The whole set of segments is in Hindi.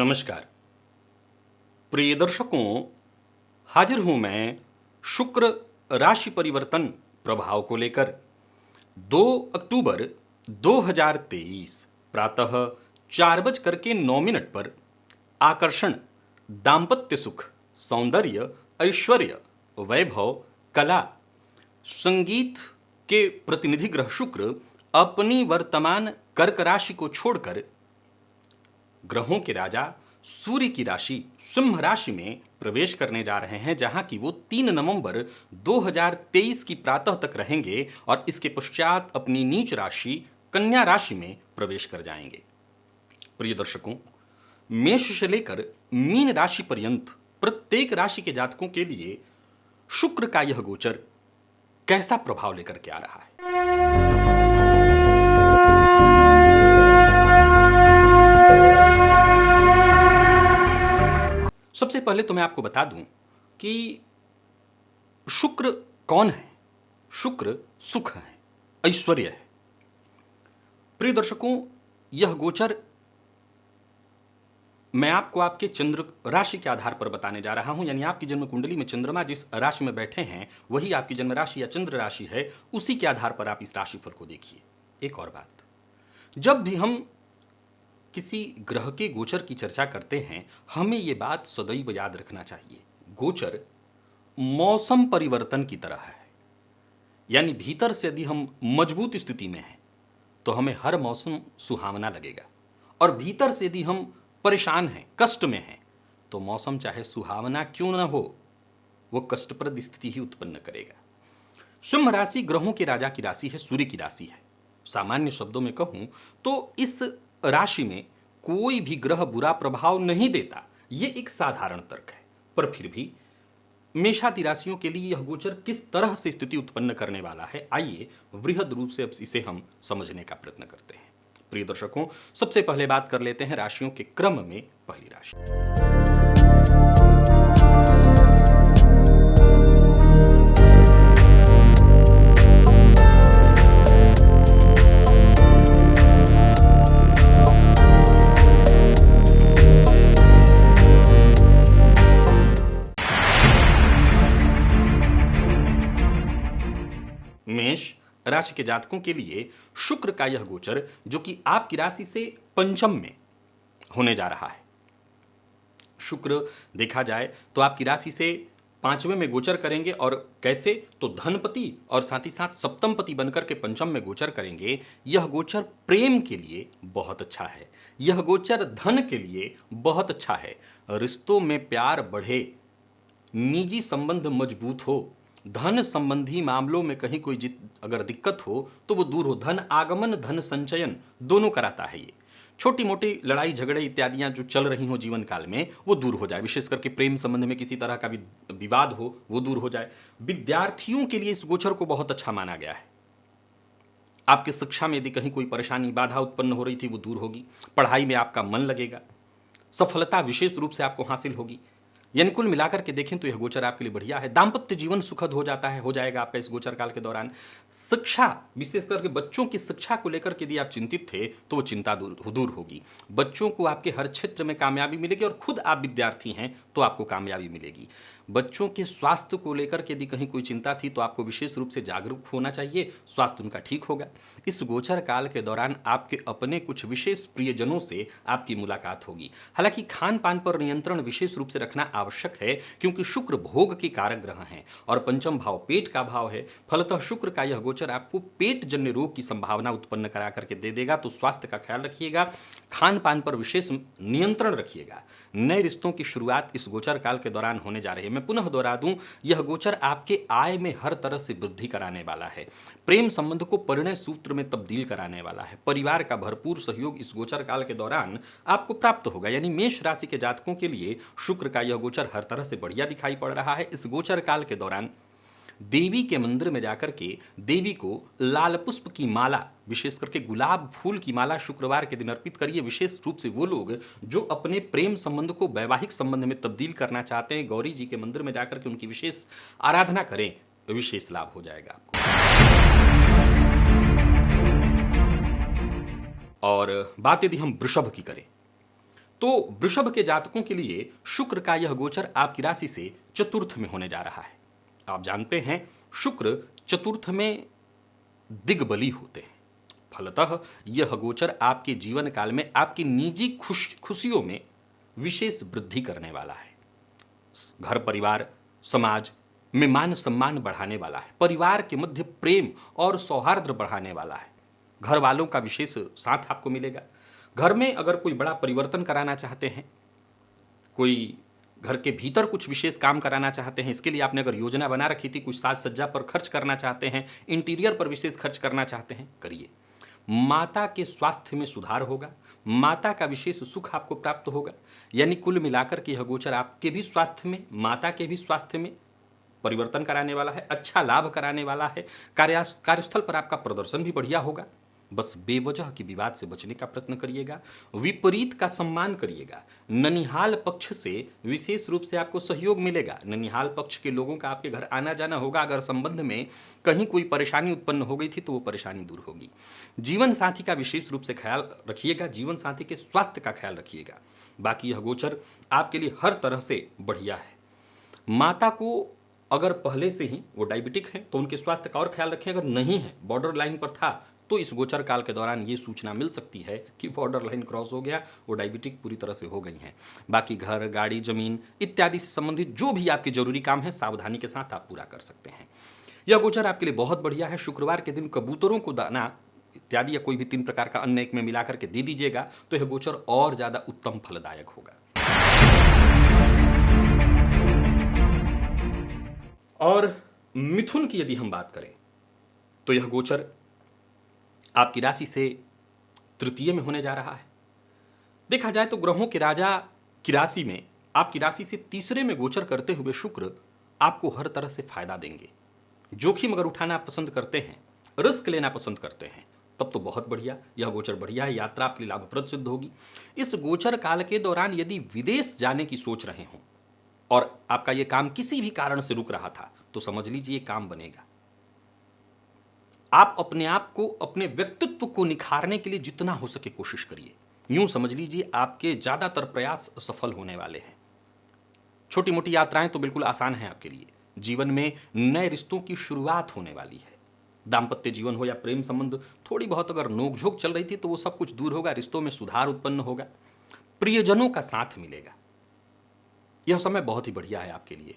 नमस्कार प्रिय दर्शकों, हाजिर हूं मैं शुक्र राशि परिवर्तन प्रभाव को लेकर। 2 अक्टूबर 2023 प्रातः 4:09 पर आकर्षण, दाम्पत्य सुख, सौंदर्य, ऐश्वर्य, वैभव, कला, संगीत के प्रतिनिधि ग्रह शुक्र अपनी वर्तमान कर्क राशि को छोड़कर ग्रहों के राजा सूर्य की राशि सिंह राशि में प्रवेश करने जा रहे हैं, जहां की वो 3 नवंबर 2023 की प्रातः तक रहेंगे और इसके पश्चात अपनी नीच राशि कन्या राशि में प्रवेश कर जाएंगे। प्रिय दर्शकों, मेष से लेकर मीन राशि पर्यंत प्रत्येक राशि के जातकों के लिए शुक्र का यह गोचर कैसा प्रभाव लेकर के आ रहा है। सबसे पहले तो मैं आपको बता दूं कि शुक्र कौन है। शुक्र सुख है, ऐश्वर्य है। प्रिय दर्शकों, यह गोचर मैं आपको आपके चंद्र राशि के आधार पर बताने जा रहा हूं, यानी आपकी जन्म कुंडली में चंद्रमा जिस राशि में बैठे हैं वही आपकी जन्म राशि या चंद्र राशि है, उसी के आधार पर आप इस राशिफल को देखिए। एक और बात, जब भी हम किसी ग्रह के गोचर की चर्चा करते हैं, हमें यह बात सदैव याद रखना चाहिए, गोचर मौसम परिवर्तन की तरह है। यानी भीतर से यदि हम मजबूत स्थिति में हैं तो हमें हर मौसम सुहावना लगेगा, और भीतर से यदि हम परेशान हैं, कष्ट में हैं, तो मौसम चाहे सुहावना क्यों न हो, वो कष्टप्रद स्थिति ही उत्पन्न करेगा। सिंह राशि ग्रहों के राजा की राशि है, सूर्य की राशि है। सामान्य शब्दों में कहूं तो इस राशि में कोई भी ग्रह बुरा प्रभाव नहीं देता, यह एक साधारण तर्क है। पर फिर भी मेषादि राशियों के लिए यह गोचर किस तरह से स्थिति उत्पन्न करने वाला है, आइए वृहद रूप से अब इसे हम समझने का प्रयत्न करते हैं। प्रिय दर्शकों, सबसे पहले बात कर लेते हैं राशियों के क्रम में। पहली राशि मेष राशि के जातकों के लिए शुक्र का यह गोचर, जो कि आपकी राशि से पंचम में होने जा रहा है। शुक्र देखा जाए तो आपकी राशि से 5वें में गोचर करेंगे, और कैसे, तो धनपति और साथ ही साथ सप्तमपति बनकर के पंचम में गोचर करेंगे। यह गोचर प्रेम के लिए बहुत अच्छा है, यह गोचर धन के लिए बहुत अच्छा है। रिश्तों में प्यार बढ़े, निजी संबंध मजबूत हो, धन संबंधी मामलों में कहीं कोई अगर दिक्कत हो तो वो दूर हो। धन आगमन, धन संचयन दोनों कराता है। ये छोटी मोटी लड़ाई झगड़े इत्यादियां जो चल रही हो जीवन काल में, वो दूर हो जाए। विशेष करके प्रेम संबंध में किसी तरह का विवाद हो, वो दूर हो जाए। विद्यार्थियों के लिए इस गोचर को बहुत अच्छा माना गया है। आपकी शिक्षा में यदि कहीं कोई परेशानी, बाधा उत्पन्न हो रही थी, वो दूर होगी। पढ़ाई में आपका मन लगेगा, सफलता विशेष रूप से आपको हासिल होगी। यानी कुल मिलाकर के देखें तो यह गोचर आपके लिए बढ़िया है। दाम्पत्य जीवन सुखद हो जाता है, हो जाएगा आपका इस गोचर काल के दौरान। शिक्षा, विशेष करके बच्चों की शिक्षा को लेकर के यदि आप चिंतित थे तो वो चिंता दूर होगी। बच्चों को आपके हर क्षेत्र में कामयाबी मिलेगी, और खुद आप विद्यार्थी हैं तो आपको कामयाबी मिलेगी। बच्चों के स्वास्थ्य को लेकर के यदि कहीं कोई चिंता थी तो आपको विशेष रूप से जागरूक होना चाहिए, स्वास्थ्य उनका ठीक होगा। इस गोचर काल के दौरान आपके अपने कुछ विशेष प्रियजनों से आपकी मुलाकात होगी। हालांकि खान पान पर नियंत्रण विशेष रूप से रखना आवश्यक है, क्योंकि शुक्र भोग के कारक ग्रह हैं और पंचम भाव पेट का भाव है। फलतः शुक्र का यह गोचर आपको पेट जन्य रोग की संभावना उत्पन्न करा करके दे देगा। तो स्वास्थ्य का ख्याल रखिएगा, खान पान पर विशेष नियंत्रण रखिएगा। नए रिश्तों की शुरुआत इस गोचर काल के दौरान होने जा रही है। मैं पुनः दोहरा दूं, यह गोचर आपके आय में हर तरह से वृद्धि कराने वाला है। प्रेम संबंध को परिणय सूत्र में तब्दील कराने वाला है। परिवार का भरपूर सहयोग इस गोचर काल के दौरान आपको प्राप्त होगा। यानी मेष राशि के जातकों के लिए शुक्र का यह गोचर हर तरह से बढ़िया दिखाई पड़ रहा है। इस गोचर काल के दौरान देवी के मंदिर में जाकर के देवी को लाल पुष्प की माला, विशेष करके गुलाब फूल की माला शुक्रवार के दिन अर्पित करिए। विशेष रूप से वो लोग जो अपने प्रेम संबंध को वैवाहिक संबंध में तब्दील करना चाहते हैं, गौरी जी के मंदिर में जाकर के उनकी विशेष आराधना करें, विशेष लाभ हो जाएगा आपको। और बात यदि हम वृषभ की करें तो वृषभ के जातकों के लिए शुक्र का यह गोचर आपकी राशि से चतुर्थ में होने जा रहा है। आप जानते हैं शुक्र चतुर्थ में दिग्बली होते हैं। फलतः यह गोचर आपके जीवन काल में आपकी निजी खुशियों में विशेष वृद्धि करने वाला है। घर परिवार समाज में मान सम्मान बढ़ाने वाला है। परिवार के मध्य प्रेम और सौहार्द बढ़ाने वाला है। घर वालों का विशेष साथ आपको मिलेगा। घर में अगर कोई बड़ा परिवर्तन कराना चाहते हैं, कोई घर के भीतर कुछ विशेष काम कराना चाहते हैं, इसके लिए आपने अगर योजना बना रखी थी, कुछ साज सज्जा पर खर्च करना चाहते हैं, इंटीरियर पर विशेष खर्च करना चाहते हैं, करिए। माता के स्वास्थ्य में सुधार होगा। माता का विशेष सुख आपको प्राप्त होगा। यानी कुल मिलाकर के यह गोचर आपके भी स्वास्थ्य में, माता के भी स्वास्थ्य में परिवर्तन कराने वाला है, अच्छा लाभ कराने वाला है। कार्यस्थल पर आपका प्रदर्शन भी बढ़िया होगा। बस बेवजह की विवाद से बचने का प्रयत्न करिएगा। विपरीत का सम्मान करिएगा। ननिहाल पक्ष से विशेष रूप से आपको सहयोग मिलेगा। ननिहाल पक्ष के लोगों का आपके घर आना जाना होगा। अगर संबंध में कहीं कोई परेशानी उत्पन्न हो गई थी तो वो परेशानी दूर होगी। जीवन साथी का विशेष रूप से ख्याल रखिएगा। जीवन साथी के स्वास्थ्य का ख्याल रखिएगा। बाकी यह गोचर आपके लिए हर तरह से बढ़िया है। माता को अगर पहले से ही वो डायबिटिक हैं तो उनके स्वास्थ्य का और ख्याल रखें। अगर नहीं है, बॉर्डर लाइन पर था, तो इस गोचर काल के दौरान ये सूचना मिल सकती है कि बॉर्डर लाइन क्रॉस हो गया, वो डायबिटिक पूरी तरह से हो गई हैं। बाकी घर, गाड़ी, जमीन इत्यादि से संबंधित जो भी आपके जरूरी काम है, सावधानी के साथ आप पूरा कर सकते हैं। यह गोचर आपके लिए बहुत बढ़िया है। शुक्रवार के दिन कबूतरों को दाना इत्यादि या कोई भी 3 प्रकार का अन्न एक में मिलाकर के दे दीजिएगा तो यह गोचर और ज्यादा उत्तम फलदायक होगा। और मिथुन की यदि हम बात करें तो यह गोचर आपकी राशि से तृतीय में होने जा रहा है। देखा जाए तो ग्रहों के राजा की राशि में आपकी राशि से तीसरे में गोचर करते हुए शुक्र आपको हर तरह से फायदा देंगे। जोखिम अगर उठाना आप पसंद करते हैं, रिस्क लेना पसंद करते हैं, तब तो बहुत बढ़िया, यह गोचर बढ़िया है। यात्रा आपके लिए लाभप्रद सिद्ध होगी। इस गोचर काल के दौरान यदि विदेश जाने की सोच रहे हों और आपका यह काम किसी भी कारण से रुक रहा था तो समझ लीजिए काम बनेगा। आप अपने आप को, अपने व्यक्तित्व को निखारने के लिए जितना हो सके कोशिश करिए। यूं समझ लीजिए आपके ज्यादातर प्रयास सफल होने वाले हैं। छोटी मोटी यात्राएं तो बिल्कुल आसान है आपके लिए। जीवन में नए रिश्तों की शुरुआत होने वाली है। दाम्पत्य जीवन हो या प्रेम संबंध, थोड़ी बहुत अगर नोकझोंक चल रही थी तो वो सब कुछ दूर होगा। रिश्तों में सुधार उत्पन्न होगा। प्रियजनों का साथ मिलेगा। यह समय बहुत ही बढ़िया है आपके लिए।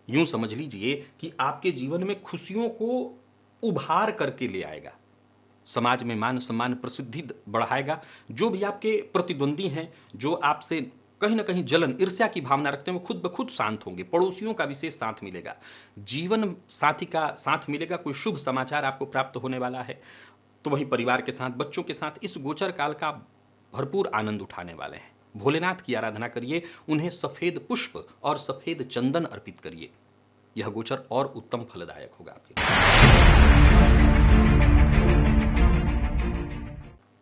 यूं समझ लीजिए कि आपके जीवन में खुशियों को उभार करके ले आएगा। समाज में मान सम्मान प्रसिद्धि बढ़ाएगा। जो भी आपके प्रतिद्वंदी हैं, जो आपसे कहीं ना कहीं जलन ईर्ष्या की भावना रखते हैं, वो खुद ब खुद शांत होंगे। पड़ोसियों का विशेष साथ मिलेगा। जीवन साथी का साथ मिलेगा। कोई शुभ समाचार आपको प्राप्त होने वाला है। तो वहीं परिवार के साथ, बच्चों के साथ इस गोचर काल का भरपूर आनंद उठाने वाले हैं। भोलेनाथ की आराधना करिए। उन्हें सफेद पुष्प और सफेद चंदन अर्पित करिए। यह गोचर और उत्तम फलदायक होगा आपके लिए।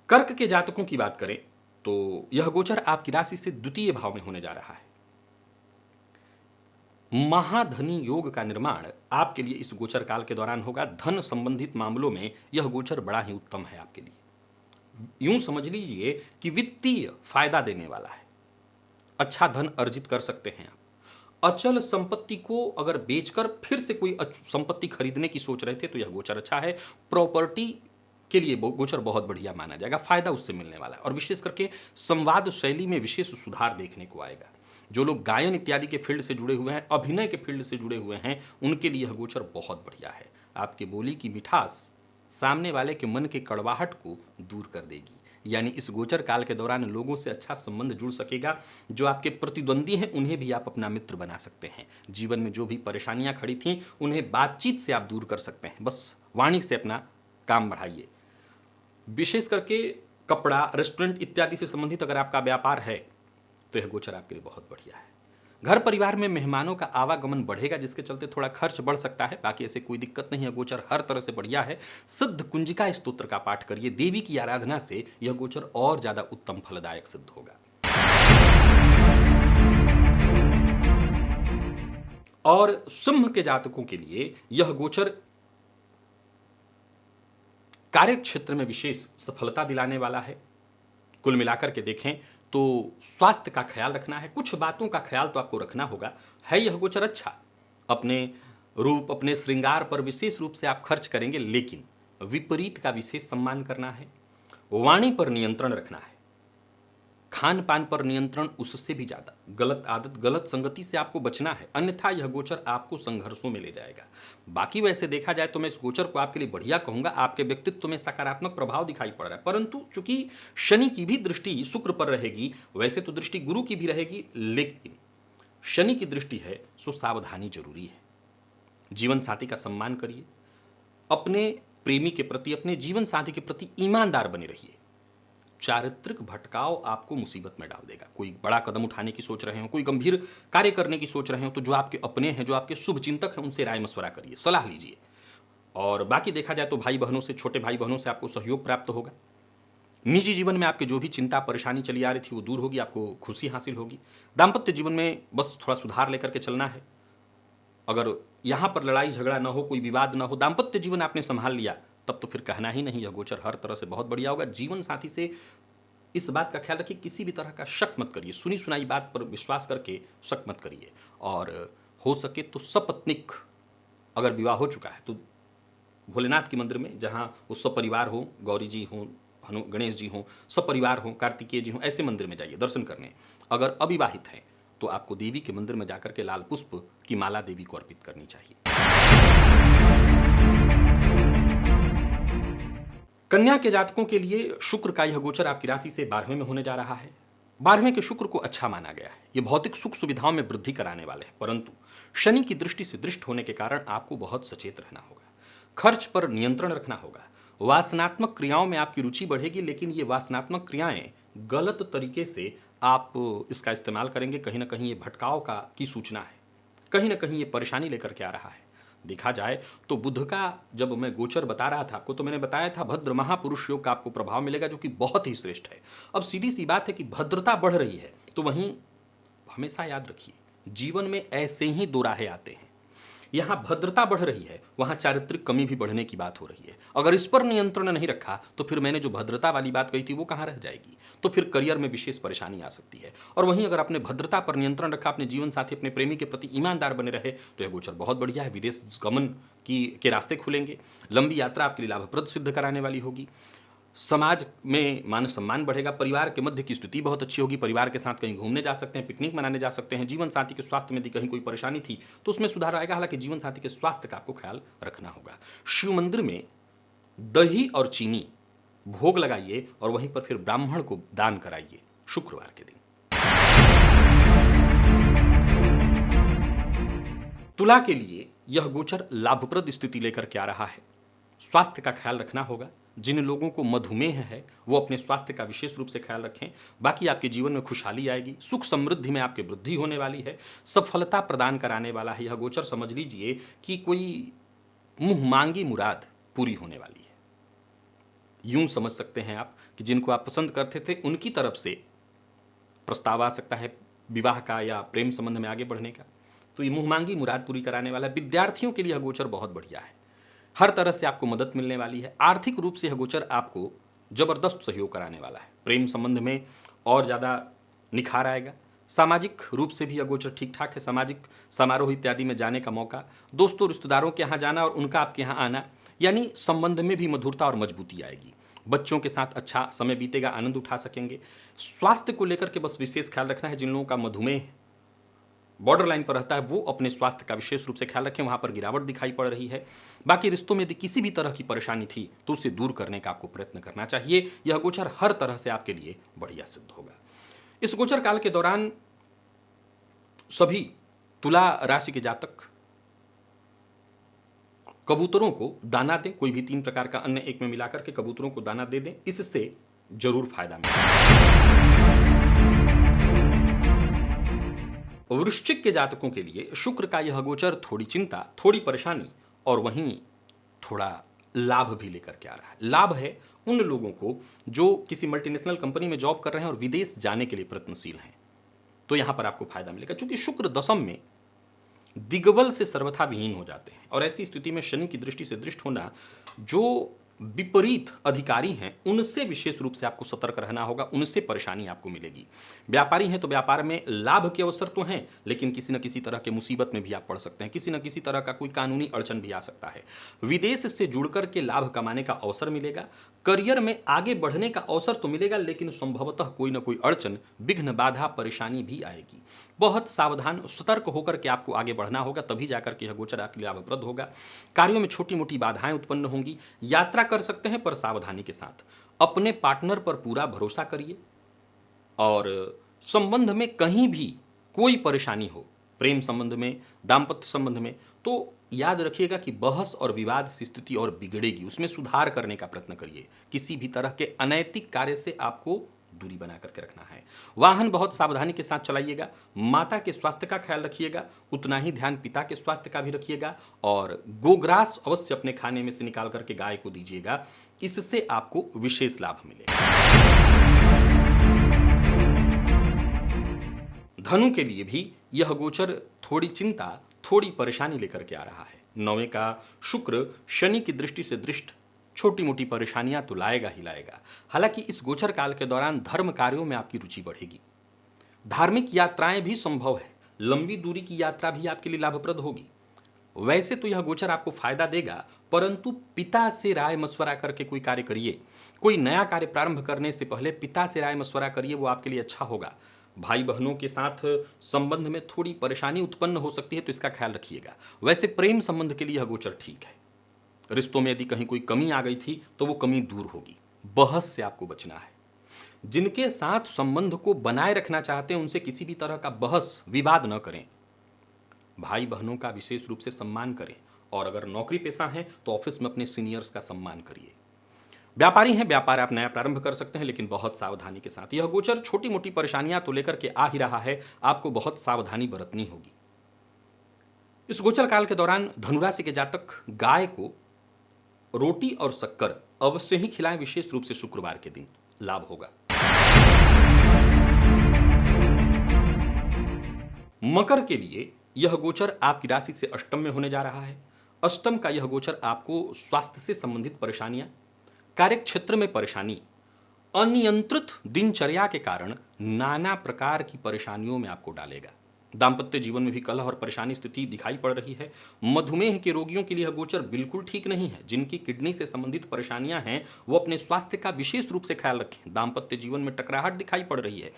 कर्क के जातकों की बात करें तो यह गोचर आपकी राशि से द्वितीय भाव में होने जा रहा है। महाधनी योग का निर्माण आपके लिए इस गोचर काल के दौरान होगा। धन संबंधित मामलों में यह गोचर बड़ा ही उत्तम है आपके लिए। यूं समझ लीजिए कि वित्तीय फायदा देने वाला है। अच्छा धन अर्जित कर सकते हैं आप। अचल संपत्ति को अगर बेचकर फिर से कोई संपत्ति खरीदने की सोच रहे थे तो यह गोचर अच्छा है। प्रॉपर्टी के लिए गोचर बहुत बढ़िया माना जाएगा। फायदा उससे मिलने वाला है। और विशेष करके संवाद शैली में विशेष सुधार देखने को आएगा। जो लोग गायन इत्यादि के फील्ड से जुड़े हुए हैं, अभिनय के फील्ड से जुड़े हुए हैं, उनके लिए यह गोचर बहुत बढ़िया है। आपकी बोली की मिठास सामने वाले के मन के कड़वाहट को दूर कर देगी। यानी इस गोचर काल के दौरान लोगों से अच्छा संबंध जुड़ सकेगा। जो आपके प्रतिद्वंदी हैं उन्हें भी आप अपना मित्र बना सकते हैं। जीवन में जो भी परेशानियां खड़ी थीं उन्हें बातचीत से आप दूर कर सकते हैं। बस वाणी से अपना काम बढ़ाइए। विशेष करके कपड़ा, रेस्टोरेंट इत्यादि से संबंधित अगर आपका व्यापार है तो यह गोचर आपके लिए बहुत बढ़िया है। घर परिवार में मेहमानों का आवागमन बढ़ेगा, जिसके चलते थोड़ा खर्च बढ़ सकता है। बाकी ऐसे कोई दिक्कत नहीं है। गोचर हर तरह से बढ़िया है। सिद्ध कुंजिका स्तोत्र का पाठ करिए। देवी की आराधना से यह गोचर और ज्यादा उत्तम फलदायक सिद्ध होगा। और सिंह के जातकों के लिए यह गोचर कार्य क्षेत्र में विशेष सफलता दिलाने वाला है। कुल मिलाकर के देखें तो स्वास्थ्य का ख्याल रखना है, कुछ बातों का ख्याल तो आपको रखना होगा। है यह गोचर अच्छा, अपने रूप अपने श्रृंगार पर विशेष रूप से आप खर्च करेंगे, लेकिन विपरीत का विशेष सम्मान करना है, वाणी पर नियंत्रण रखना है, खान पान पर नियंत्रण, उससे भी ज्यादा गलत आदत गलत संगति से आपको बचना है, अन्यथा यह गोचर आपको संघर्षों में ले जाएगा। बाकी वैसे देखा जाए तो मैं इस गोचर को आपके लिए बढ़िया कहूंगा, आपके व्यक्तित्व में सकारात्मक प्रभाव दिखाई पड़ रहा है, परंतु चूंकि शनि की भी दृष्टि शुक्र पर रहेगी, वैसे तो दृष्टि गुरु की भी रहेगी, लेकिन शनि की दृष्टि है सो सावधानी जरूरी है। जीवन साथी का सम्मान करिए, अपने प्रेमी के प्रति अपने जीवन साथी के प्रति ईमानदार बने रहिए। चारित्रिक भटकाव आपको मुसीबत में डाल देगा। कोई बड़ा कदम उठाने की सोच रहे हो, कोई गंभीर कार्य करने की सोच रहे हो, तो जो आपके अपने हैं, जो आपके शुभ चिंतक हैं, उनसे राय मशवरा करिए, सलाह लीजिए। और बाकी देखा जाए तो भाई बहनों से, छोटे भाई बहनों से आपको सहयोग प्राप्त होगा। निजी जीवन में आपके जो भी चिंता परेशानी चली आ रही थी वो दूर होगी, आपको खुशी हासिल होगी। दाम्पत्य जीवन में बस थोड़ा सुधार लेकर के चलना है। अगर यहां पर लड़ाई झगड़ा ना हो, कोई विवाद ना हो, दाम्पत्य जीवन आपने संभाल लिया, तब तो फिर कहना ही नहीं, यह गोचर हर तरह से बहुत बढ़िया होगा। जीवन साथी से इस बात का ख्याल रखिए, किसी भी तरह का शक मत करिए, सुनी सुनाई बात पर विश्वास करके शक मत करिए। और हो सके तो सपत्निक, अगर विवाह हो चुका है तो भोलेनाथ के मंदिर में, जहां वो सपरिवार हो, गौरी जी हो, गणेश जी हो, सपरिवार हो, कार्तिकेय जी हो, ऐसे मंदिर में जाइए दर्शन करने। अगर अविवाहित हैं तो आपको देवी के मंदिर में जाकर के लाल पुष्प की माला देवी को अर्पित करनी चाहिए। कन्या के जातकों के लिए शुक्र का यह गोचर आपकी राशि से 12वें में होने जा रहा है। 12वें के शुक्र को अच्छा माना गया है, ये भौतिक सुख सुविधाओं में वृद्धि कराने वाले हैं, परंतु शनि की दृष्टि से दृष्ट होने के कारण आपको बहुत सचेत रहना होगा, खर्च पर नियंत्रण रखना होगा। वासनात्मक क्रियाओं में आपकी रुचि बढ़ेगी, लेकिन ये वासनात्मक क्रियाएं गलत तरीके से आप इसका इस्तेमाल करेंगे, कहीं ना कहीं ये भटकाव की सूचना है, कहीं ना कहीं ये परेशानी लेकर के आ रहा है। देखा जाए तो बुध का जब मैं गोचर बता रहा था आपको, तो मैंने बताया था भद्र महापुरुष योग का आपको प्रभाव मिलेगा, जो कि बहुत ही श्रेष्ठ है। अब सीधी सी बात है कि भद्रता बढ़ रही है, तो वहीं हमेशा याद रखिए, जीवन में ऐसे ही दो राहें आते हैं। यहां भद्रता बढ़ रही है, वहां चारित्रिक कमी भी बढ़ने की बात हो रही है। अगर इस पर नियंत्रण नहीं रखा तो फिर मैंने जो भद्रता वाली बात कही थी वो कहां रह जाएगी, तो फिर करियर में विशेष परेशानी आ सकती है। और वहीं अगर आपने भद्रता पर नियंत्रण रखा, अपने जीवन साथी अपने प्रेमी के प्रति ईमानदार बने रहे, तो यह गोचर बहुत बढ़िया है। विदेश गमन के रास्ते खुलेंगे, लंबी यात्रा आपके लिए लाभप्रद सिद्ध कराने वाली होगी, समाज में मान सम्मान बढ़ेगा, परिवार के मध्य की स्थिति बहुत अच्छी होगी, परिवार के साथ कहीं घूमने जा सकते हैं, पिकनिक मनाने जा सकते हैं। जीवन साथी के स्वास्थ्य में यदि कहीं कोई परेशानी थी तो उसमें सुधार आएगा, हालांकि जीवन साथी के स्वास्थ्य का आपको ख्याल रखना होगा। शिव मंदिर में दही और चीनी भोग लगाइए और वहीं पर फिर ब्राह्मण को दान कराइए शुक्रवार के दिन। तुला के लिए यह गोचर लाभप्रद स्थिति लेकर के आ रहा है। स्वास्थ्य का ख्याल रखना होगा। जिन लोगों को मधुमेह है वो अपने स्वास्थ्य का विशेष रूप से ख्याल रखें। बाकी आपके जीवन में खुशहाली आएगी, सुख समृद्धि में आपकी वृद्धि होने वाली है, सफलता प्रदान कराने वाला है। यह गोचर समझ लीजिए कि कोई मुंह मांगी मुराद पूरी होने वाली है। यूं समझ सकते हैं आप कि जिनको आप पसंद करते थे उनकी तरफ से प्रस्ताव आ सकता है विवाह का या प्रेम संबंध में आगे बढ़ने का, तो ये मुंह मांगी मुराद पूरी कराने वाला है। विद्यार्थियों के लिए यह गोचर बहुत बढ़िया है, हर तरह से आपको मदद मिलने वाली है। आर्थिक रूप से यह गोचर आपको जबरदस्त सहयोग कराने वाला है, प्रेम संबंध में और ज़्यादा निखार आएगा। सामाजिक रूप से भी यह गोचर ठीक ठाक है, सामाजिक समारोह इत्यादि में जाने का मौका, दोस्तों रिश्तेदारों के यहाँ जाना और उनका आपके यहाँ आना, यानी संबंध में भी मधुरता और मजबूती आएगी। बच्चों के साथ अच्छा समय बीतेगा, आनंद उठा सकेंगे। स्वास्थ्य को लेकर के बस विशेष ख्याल रखना है। जिन लोगों का मधुमेह बॉर्डर लाइन पर रहता है वो अपने स्वास्थ्य का विशेष रूप से ख्याल रखें, वहां पर गिरावट दिखाई पड़ रही है। बाकी रिश्तों में यदि किसी भी तरह की परेशानी थी तो उसे दूर करने का आपको प्रयत्न करना चाहिए। यह गोचर हर तरह से आपके लिए बढ़िया सिद्ध होगा। इस गोचर काल के दौरान सभी तुला राशि के जातक कबूतरों को दाना दें, कोई भी 3 प्रकार का अन्न एक में मिलाकर के कबूतरों को दाना दे दें, इससे जरूर फायदा मिलेगा। वृश्चिक के जातकों के लिए शुक्र का यह गोचर थोड़ी चिंता, थोड़ी परेशानी और वहीं थोड़ा लाभ भी लेकर के आ रहा है। लाभ है उन लोगों को जो किसी मल्टीनेशनल कंपनी में जॉब कर रहे हैं और विदेश जाने के लिए प्रयत्नशील हैं, तो यहां पर आपको फायदा मिलेगा। चूंकि शुक्र दशम में दिग्बल से सर्वथा विहीन हो जाते हैं और ऐसी स्थिति में शनि की दृष्टि से दृष्ट होना जो विपरीत अधिकारी हैं उनसे विशेष रूप से आपको सतर्क रहना होगा, उनसे परेशानी आपको मिलेगी। व्यापारी हैं तो व्यापार में लाभ के अवसर तो हैं, लेकिन किसी न किसी तरह के मुसीबत में भी आप पड़ सकते हैं, किसी न किसी तरह का कोई कानूनी अड़चन भी आ सकता है। विदेश से जुड़कर के लाभ कमाने का अवसर मिलेगा। करियर में आगे बढ़ने का अवसर तो मिलेगा, लेकिन संभवतः कोई ना कोई अड़चन, विघ्न, बाधा, परेशानी भी आएगी। बहुत सावधान, सतर्क होकर के आपको आगे बढ़ना होगा, तभी जाकर के यह गोचर आपके लिए लाभप्रद होगा। कार्यों में छोटी मोटी बाधाएं उत्पन्न होंगी। यात्रा कर सकते हैं पर सावधानी के साथ। अपने पार्टनर पर पूरा भरोसा करिए। और संबंध में कहीं भी कोई परेशानी हो, प्रेम संबंध में, दाम्पत्य संबंध में, तो याद रखिएगा कि बहस और विवाद से स्थिति और बिगड़ेगी। उसमें सुधार करने का प्रयत्न करिए। किसी भी तरह के अनैतिक कार्य से आपको दूरी बना करके रखना है। वाहन बहुत सावधानी के साथ चलाइएगा। माता के स्वास्थ्य का ख्याल रखिएगा, उतना ही ध्यान पिता के स्वास्थ्य का भी रखिएगा। और गोग्रास अवश्य अपने खाने में से निकाल करके गाय को दीजिएगा, इससे आपको विशेष लाभ मिलेगा। धनु के लिए भी यह गोचर थोड़ी चिंता, थोड़ी परेशानी लेकर के आ रहा है। 9वें का शुक्र शनि की दृष्टि से दृष्ट छोटी मोटी परेशानियां तो लाएगा ही लाएगा। हालांकि इस गोचर काल के दौरान धर्म कार्यों में आपकी रुचि बढ़ेगी। धार्मिक यात्राएं भी संभव है। लंबी दूरी की यात्रा भी आपके लिए लाभप्रद होगी। वैसे तो यह गोचर आपको फायदा देगा, परंतु पिता से राय मशवरा करके कोई कार्य करिए। कोई नया कार्य प्रारंभ करने से पहले पिता से राय मशवरा करिए, वो आपके लिए अच्छा होगा। भाई बहनों के साथ संबंध में थोड़ी परेशानी उत्पन्न हो सकती है, तो इसका ख्याल रखिएगा। वैसे प्रेम संबंध के लिए यह गोचर ठीक है। रिश्तों में यदि कहीं कोई कमी आ गई थी तो वो कमी दूर होगी। बहस से आपको बचना है। जिनके साथ संबंध को बनाए रखना चाहते हैं उनसे किसी भी तरह का बहस विवाद न करें। भाई बहनों का विशेष रूप से सम्मान करें। और अगर नौकरी पेशा है तो ऑफिस में अपने सीनियर्स का सम्मान करिए। व्यापारी हैं, व्यापार आप नया प्रारंभ कर सकते हैं, लेकिन बहुत सावधानी के साथ। यह गोचर छोटी मोटी परेशानियां तो लेकर के आ ही रहा है, आपको बहुत सावधानी बरतनी होगी। इस गोचर काल के दौरान धनुराशि के जातक गाय को रोटी और शक्कर अवश्य ही खिलाएं, विशेष रूप से शुक्रवार के दिन लाभ होगा। मकर के लिए यह गोचर आपकी राशि से अष्टम में होने जा रहा है। अष्टम का यह गोचर आपको स्वास्थ्य से संबंधित परेशानियां, कार्य क्षेत्र में परेशानी, अनियंत्रित दिनचर्या के कारण नाना प्रकार की परेशानियों में आपको डालेगा। दाम्पत्य जीवन में भी कलह और परेशानी स्थिति दिखाई पड़ रही है। मधुमेह के रोगियों के लिए यह गोचर बिल्कुल ठीक नहीं है। जिनकी किडनी से संबंधित परेशानियां हैं वो अपने स्वास्थ्य का विशेष रूप से ख्याल रखें। दाम्पत्य जीवन में टकराहट दिखाई पड़ रही है।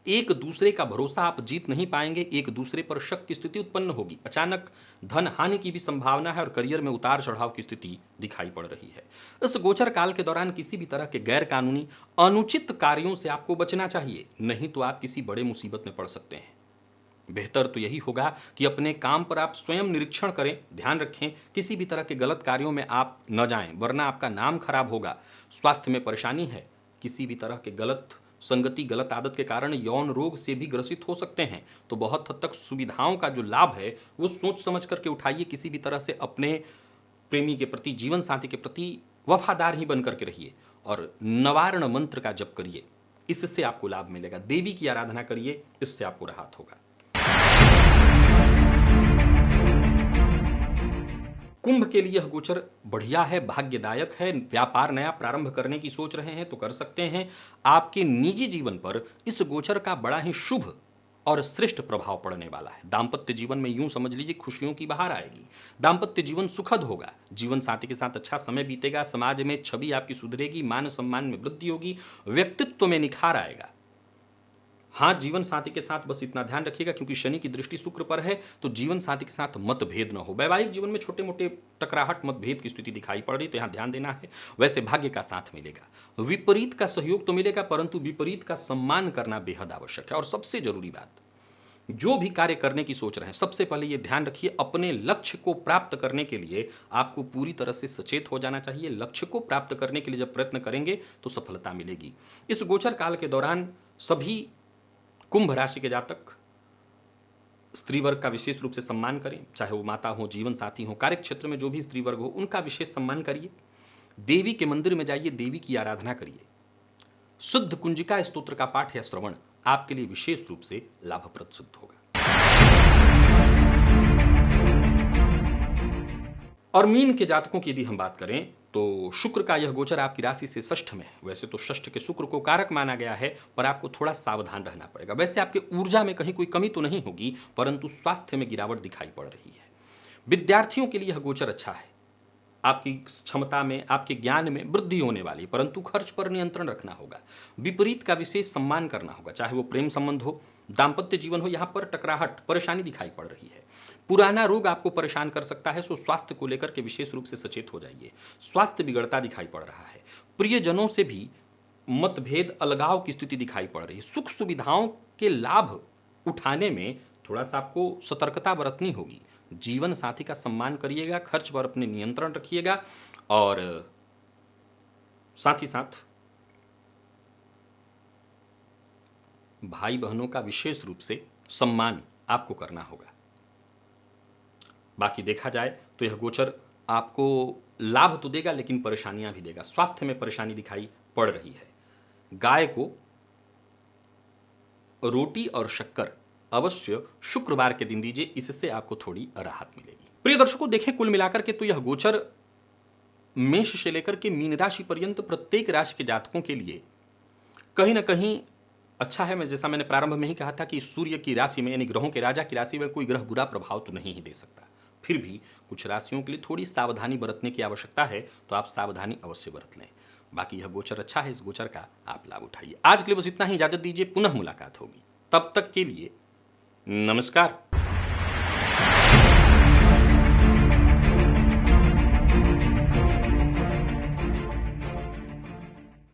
एक दूसरे का भरोसा आप जीत नहीं पाएंगे, एक दूसरे पर शक की स्थिति उत्पन्न होगी। अचानक धन हानि की भी संभावना है और करियर में उतार चढ़ाव की स्थिति दिखाई पड़ रही है। इस गोचर काल के दौरान किसी भी तरह के गैर कानूनी अनुचित कार्यों से आपको बचना चाहिए, नहीं तो आप किसी बड़े मुसीबत में पड़ सकते हैं। बेहतर तो यही होगा कि अपने काम पर आप स्वयं निरीक्षण करें, ध्यान रखें, किसी भी तरह के गलत कार्यों में आप न जाएं, वरना आपका नाम खराब होगा। स्वास्थ्य में परेशानी है, किसी भी तरह के गलत संगति, गलत आदत के कारण यौन रोग से भी ग्रसित हो सकते हैं। तो बहुत हद तक सुविधाओं का जो लाभ है वो सोच समझ करके उठाइए। किसी भी तरह से अपने प्रेमी के प्रति, जीवन साथी के प्रति वफादार ही बन करके रहिए और नवारण मंत्र का जप करिए, इससे आपको लाभ मिलेगा। देवी की आराधना करिए, इससे आपको राहत होगा। कुंभ के लिए यह गोचर बढ़िया है, भाग्यदायक है। व्यापार नया प्रारंभ करने की सोच रहे हैं तो कर सकते हैं। आपके निजी जीवन पर इस गोचर का बड़ा ही शुभ और श्रेष्ठ प्रभाव पड़ने वाला है। दाम्पत्य जीवन में यूं समझ लीजिए खुशियों की बहार आएगी। दाम्पत्य जीवन सुखद होगा। जीवन साथी के साथ अच्छा समय बीतेगा। समाज में छवि आपकी सुधरेगी, मान सम्मान में वृद्धि होगी, व्यक्तित्व में निखार आएगा। हाँ, जीवन साथी के साथ बस इतना ध्यान रखिएगा, क्योंकि शनि की दृष्टि शुक्र पर है, तो जीवन साथी के साथ मतभेद न हो। वैवाहिक जीवन में छोटे मोटे टकराहट, मतभेद की स्थिति दिखाई पड़ रही, तो यहाँ ध्यान देना है। वैसे भाग्य का साथ मिलेगा। विपरीत का सहयोग तो मिलेगा, परंतु विपरीत का सम्मान करना बेहद आवश्यक है। और सबसे जरूरी बात, जो भी कार्य करने की सोच रहे हैं, सबसे पहले ये ध्यान रखिए, अपने लक्ष्य को प्राप्त करने के लिए आपको पूरी तरह से सचेत हो जाना चाहिए। लक्ष्य को प्राप्त करने के लिए जब प्रयत्न करेंगे तो सफलता मिलेगी। इस गोचर काल के दौरान सभी कुंभ राशि के जातक स्त्री वर्ग का विशेष रूप से सम्मान करें, चाहे वो माता हो, जीवन साथी हो, कार्य क्षेत्र में जो भी स्त्री वर्ग हो, उनका विशेष सम्मान करिए। देवी के मंदिर में जाइए, देवी की आराधना करिए। शुद्ध कुंजिका स्तोत्र का पाठ या श्रवण आपके लिए विशेष रूप से लाभप्रद सिद्ध होगा। और मीन के जातकों की यदि हम बात करें तो शुक्र का यह गोचर आपकी राशि से षष्ठ में है। वैसे तो षष्ठ के शुक्र को कारक माना गया है, पर आपको थोड़ा सावधान रहना पड़ेगा। वैसे आपके ऊर्जा में कहीं कोई कमी तो नहीं होगी, परंतु स्वास्थ्य में गिरावट दिखाई पड़ रही है। विद्यार्थियों के लिए यह गोचर अच्छा है। आपकी क्षमता में, आपके ज्ञान में वृद्धि होने वाली, परंतु खर्च पर नियंत्रण रखना होगा। विपरीत का विशेष सम्मान करना होगा, चाहे वो प्रेम संबंध हो, दाम्पत्य जीवन हो, यहाँ पर टकराहट, परेशानी दिखाई पड़ रही है। पुराना रोग आपको परेशान कर सकता है, सो स्वास्थ्य को लेकर के विशेष रूप से सचेत हो जाइए। स्वास्थ्य बिगड़ता दिखाई पड़ रहा है। प्रियजनों से भी मतभेद, अलगाव की स्थिति दिखाई पड़ रही है। सुख सुविधाओं के लाभ उठाने में थोड़ा सा आपको सतर्कता बरतनी होगी। जीवन साथी का सम्मान करिएगा, खर्च पर अपने नियंत्रण रखिएगा और साथ ही साथ भाई बहनों का विशेष रूप से सम्मान आपको करना होगा। बाकी देखा जाए तो यह गोचर आपको लाभ तो देगा, लेकिन परेशानियां भी देगा। स्वास्थ्य में परेशानी दिखाई पड़ रही है। गाय को रोटी और शक्कर अवश्य शुक्रवार के दिन दीजिए, इससे आपको थोड़ी राहत मिलेगी। प्रिय दर्शकों, देखें कुल मिलाकर के तो यह गोचर मेष से लेकर के मीन राशि पर्यंत प्रत्येक राशि के जातकों के लिए कहीं ना कहीं अच्छा है। जैसा मैंने प्रारंभ में ही कहा था कि सूर्य की राशि में, यानी ग्रहों के राजा की राशि में कोई ग्रह बुरा प्रभाव तो नहीं ही दे सकता। फिर भी कुछ राशियों के लिए थोड़ी सावधानी बरतने की आवश्यकता है, तो आप सावधानी अवश्य बरत लें। बाकी यह गोचर अच्छा है, इस गोचर का आप लाभ उठाइए। आज के लिए बस इतना ही, इजाजत दीजिए, पुनः मुलाकात होगी। तब तक के लिए नमस्कार।